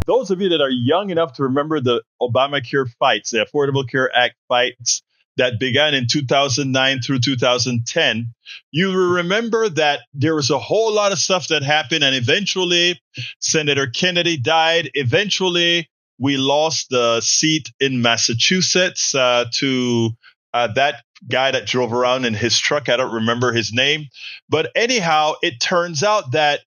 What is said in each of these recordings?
those of you that are young enough to remember the Obamacare fights, the Affordable Care Act fights that began in 2009 through 2010, you will remember that there was a whole lot of stuff that happened, and eventually Senator Kennedy died. Eventually, we lost the seat in Massachusetts to that guy that drove around in his truck. I don't remember his name. But anyhow, it turns out that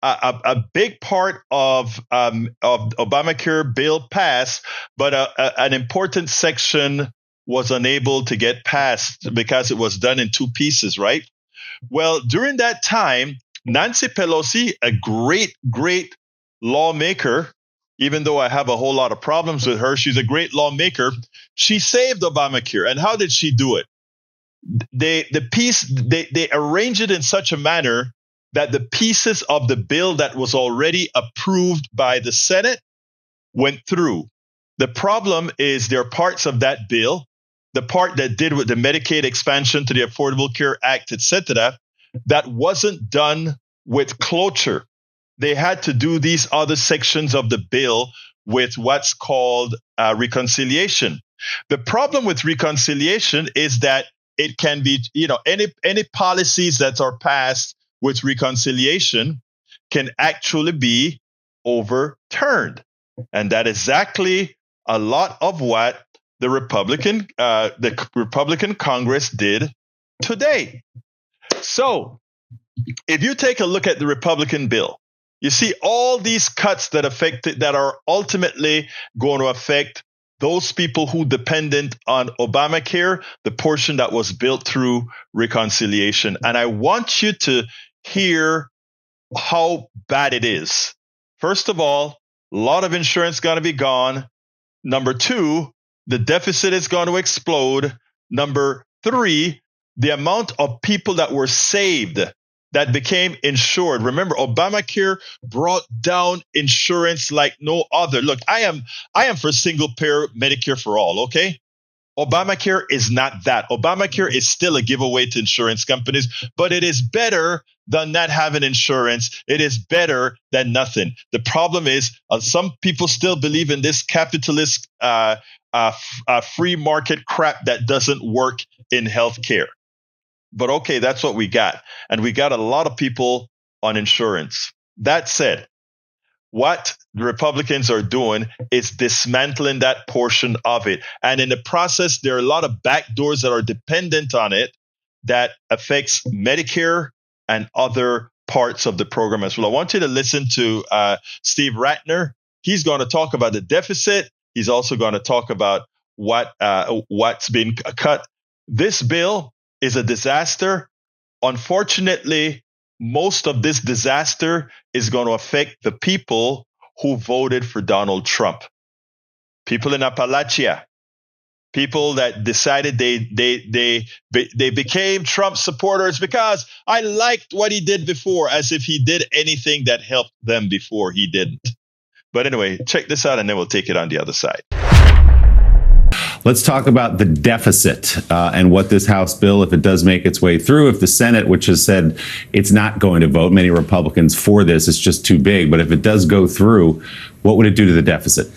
a big part of Obamacare bill passed, but an important section was unable to get passed because it was done in two pieces, right? Well, during that time, Nancy Pelosi, a great lawmaker, even though I have a whole lot of problems with her, she's a great lawmaker. She saved Obamacare. And how did she do it? They arranged it in such a manner that the pieces of the bill that was already approved by the Senate went through. The problem is there are parts of that bill, the part that did with the Medicaid expansion to the Affordable Care Act, etc., that wasn't done with cloture. They had to do these other sections of the bill with what's called reconciliation. The problem with reconciliation is that it can be, any policies that are passed with reconciliation can actually be overturned. And that is exactly a lot of what the Republican Congress did today. So if you take a look at the Republican bill, you see all these cuts that are ultimately going to affect those people who dependent on Obamacare, the portion that was built through reconciliation. And I want you to hear how bad it is. First of all, a lot of insurance going to be gone. Number two, the deficit is going to explode. Number three, the amount of people that were saved, that became insured. Remember, Obamacare brought down insurance like no other. Look, I am for single payer Medicare for all, okay? Obamacare is not that. Obamacare is still a giveaway to insurance companies, but it is better than not having insurance. It is better than nothing. The problem is some people still believe in this capitalist free market crap that doesn't work in healthcare. But okay, that's what we got. And we got a lot of people on insurance. That said, what the Republicans are doing is dismantling that portion of it. And in the process, there are a lot of backdoors that are dependent on it that affects Medicare and other parts of the program as well. I want you to listen to Steve Ratner. He's going to talk about the deficit. He's also going to talk about what's been cut. This bill is a disaster. Unfortunately, most of this disaster is going to affect the people who voted for Donald Trump. People in Appalachia, people that decided they became Trump supporters because I liked what he did before, as if he did anything that helped them before. He didn't. But anyway, check this out and then we'll take it on the other side. Let's talk about the deficit and what this House bill, if it does make its way through, if the Senate, which has said it's not going to vote, many Republicans for this, it's just too big. But if it does go through, what would it do to the deficit?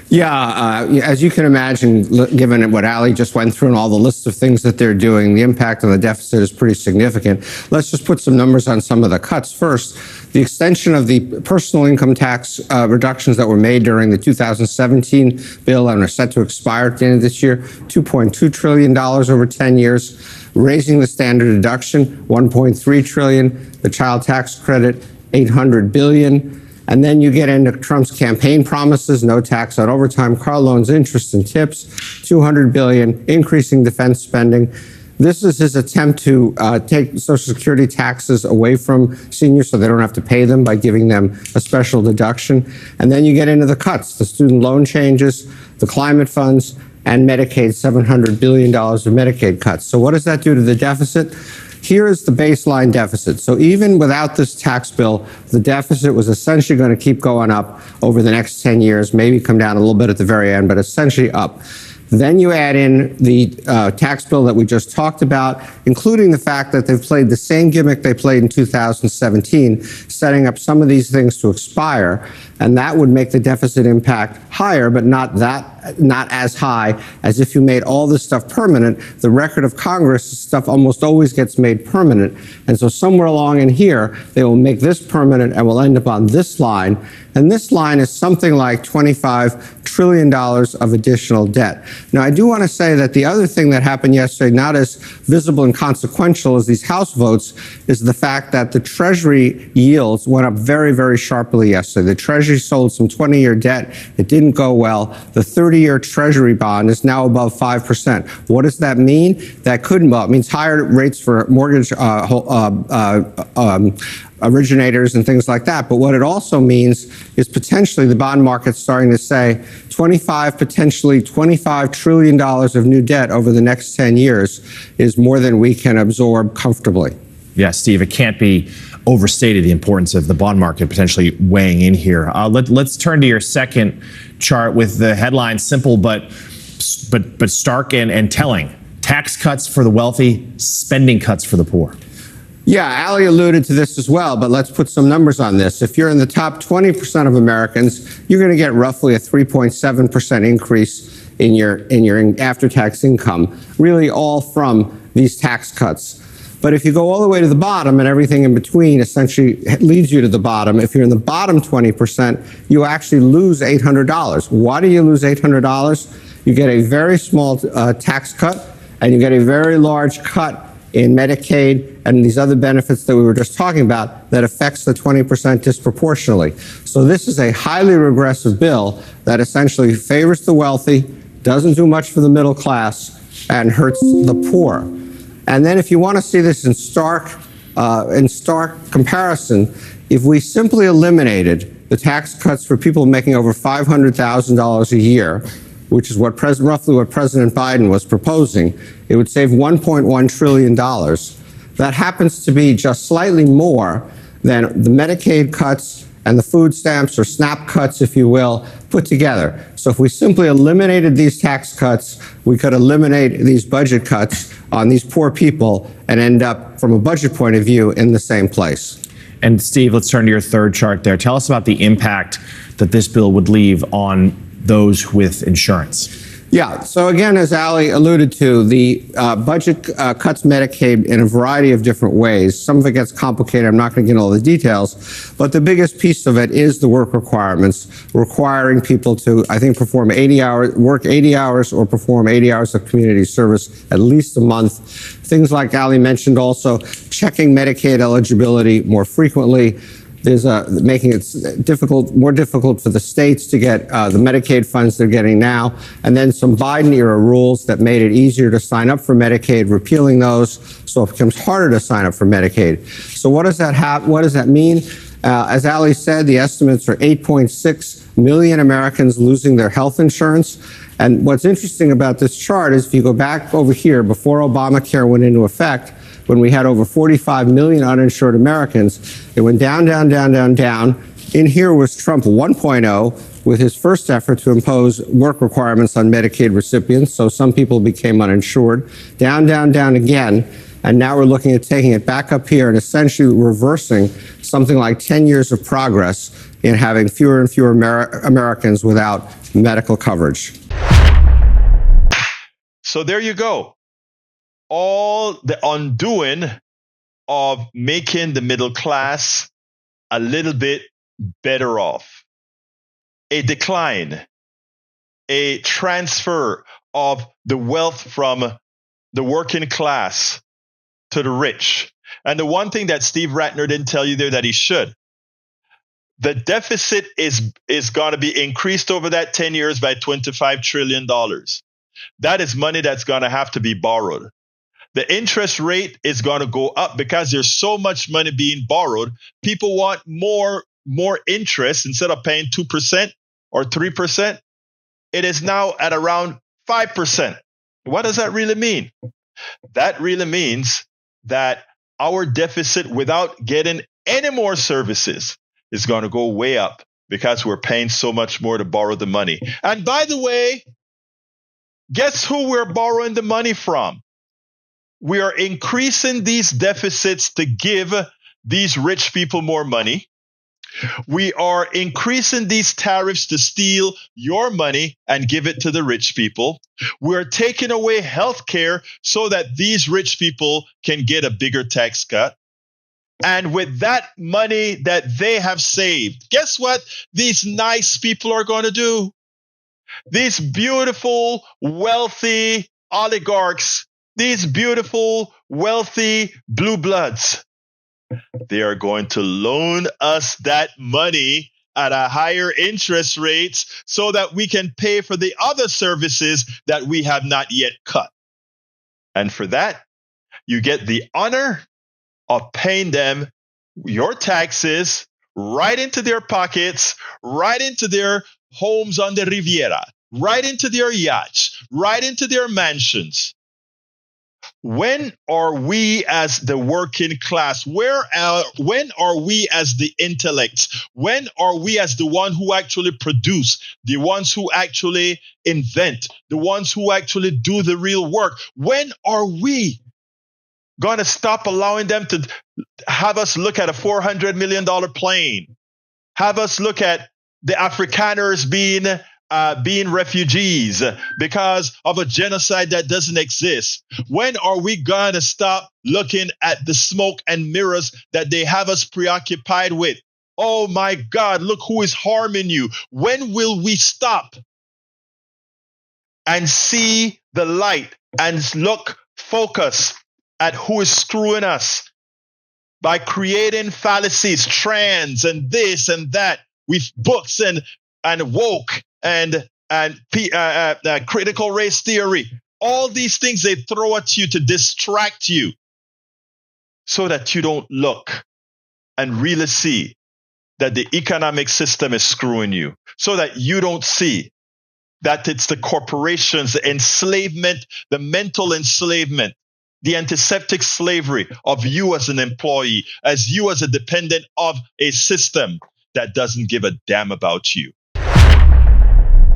Yeah, as you can imagine, given what Ali just went through and all the lists of things that they're doing, the impact on the deficit is pretty significant. Let's just put some numbers on some of the cuts. First, the extension of the personal income tax reductions that were made during the 2017 bill and are set to expire at the end of this year, $2.2 trillion over 10 years, raising the standard deduction, $1.3 trillion, the child tax credit, $800 billion. And then you get into Trump's campaign promises, no tax on overtime, car loans, interest, and tips, $200 billion, increasing defense spending. This is his attempt to take Social Security taxes away from seniors so they don't have to pay them by giving them a special deduction. And then you get into the cuts, the student loan changes, the climate funds, and Medicaid, $700 billion of Medicaid cuts. So what does that do to the deficit? Here is the baseline deficit. So even without this tax bill, the deficit was essentially going to keep going up over the next 10 years, maybe come down a little bit at the very end, but essentially up. Then you add in the tax bill that we just talked about, including the fact that they've played the same gimmick they played in 2017, setting up some of these things to expire. And that would make the deficit impact higher, but not as high as if you made all this stuff permanent. The record of Congress, stuff almost always gets made permanent. And so somewhere along in here, they will make this permanent and we'll end up on this line. And this line is something like $25 trillion of additional debt. Now, I do want to say that the other thing that happened yesterday, not as visible and consequential as these House votes, is the fact that the Treasury yields went up very, very sharply yesterday. The Treasury sold some 20-year debt. It didn't go well. The 30-year Treasury bond is now above 5%. What does that mean? That couldn't, well, it means higher rates for mortgage originators and things like that. But what it also means is potentially the bond market's starting to say potentially $25 trillion of new debt over the next 10 years is more than we can absorb comfortably. Yeah, Steve, it can't be overstated the importance of the bond market potentially weighing in here. Let's turn to your second chart with the headline simple but stark and telling. Tax cuts for the wealthy, spending cuts for the poor. Yeah, Ali alluded to this as well, but let's put some numbers on this. If you're in the top 20% of Americans, you're going to get roughly a 3.7% increase in your after-tax income, really all from these tax cuts. But if you go all the way to the bottom and everything in between essentially leads you to the bottom, if you're in the bottom 20%, you actually lose $800. Why do you lose $800? You get a very small tax cut, and you get a very large cut in Medicaid and these other benefits that we were just talking about that affects the 20% disproportionately. So this is a highly regressive bill that essentially favors the wealthy, doesn't do much for the middle class, and hurts the poor. And then if you want to see this in stark comparison, if we simply eliminated the tax cuts for people making over $500,000 a year, which is roughly what President Biden was proposing, it would save $1.1 trillion. That happens to be just slightly more than the Medicaid cuts and the food stamps or SNAP cuts, if you will, put together. So if we simply eliminated these tax cuts, we could eliminate these budget cuts on these poor people and end up, from a budget point of view, in the same place. And Steve, let's turn to your third chart there. Tell us about the impact that this bill would leave on those with insurance. Yeah, so again, as Ali alluded to, the budget cuts Medicaid in a variety of different ways. Some of it gets complicated. I'm not going to get into all the details, but the biggest piece of it is the work requirements, requiring people to, I think, work 80 hours or perform 80 hours of community service at least a month. Things like Ali mentioned, also checking Medicaid eligibility more frequently. There's making it more difficult for the states to get the Medicaid funds they're getting now, and then some Biden-era rules that made it easier to sign up for Medicaid, repealing those, so it becomes harder to sign up for Medicaid. So what does that mean? As Ali said, the estimates are 8.6 million Americans losing their health insurance. And what's interesting about this chart is if you go back over here, before Obamacare went into effect, when we had over 45 million uninsured Americans, it went down, down, down, down, down. In here was Trump 1.0 with his first effort to impose work requirements on Medicaid recipients, so some people became uninsured. Down, down, down again. And now we're looking at taking it back up here and essentially reversing something like 10 years of progress in having fewer and fewer Americans without medical coverage. So there you go. All the undoing of making the middle class a little bit better off. A decline, a transfer of the wealth from the working class to the rich. And the one thing that Steve Ratner didn't tell you there that he should, the deficit is going to be increased over that 10 years by $25 trillion. That is money that's going to have to be borrowed. The interest rate is going to go up because there's so much money being borrowed. People want more interest. Instead of paying 2% or 3%, it is now at around 5%. What does that really mean? That really means that our deficit, without getting any more services, is going to go way up because we're paying so much more to borrow the money. And by the way, Guess who we're borrowing the money from? We are increasing these deficits to give these rich people more money. We are increasing these tariffs to steal your money and give it to the rich people. We're taking away health care so that these rich people can get a bigger tax cut. And with that money that they have saved, guess what these nice people are going to do? These beautiful, wealthy oligarchs, these beautiful, wealthy blue bloods, they are going to loan us that money at a higher interest rates so that we can pay for the other services that we have not yet cut. And for that, you get the honor of paying them your taxes right into their pockets, right into their homes on the Riviera, right into their yachts, right into their mansions. When are we as the working class? When are we as the intellects? When are we as the one who actually produce, the ones who actually invent, the ones who actually do the real work? When are we going to stop allowing them to have us look at a $400 million plane, have us look at the Afrikaners being refugees because of a genocide that doesn't exist? When are we going to stop looking at the smoke and mirrors that they have us preoccupied with? Oh my God, look who is harming you. When will we stop and see the light and focus at who is screwing us by creating fallacies, trends, and this and that with books and woke and critical race theory? All these things they throw at you to distract you so that you don't look and really see that the economic system is screwing you, so that you don't see that it's the corporations, the enslavement, the mental enslavement, the antiseptic slavery of you as an employee, as you as a dependent of a system that doesn't give a damn about you.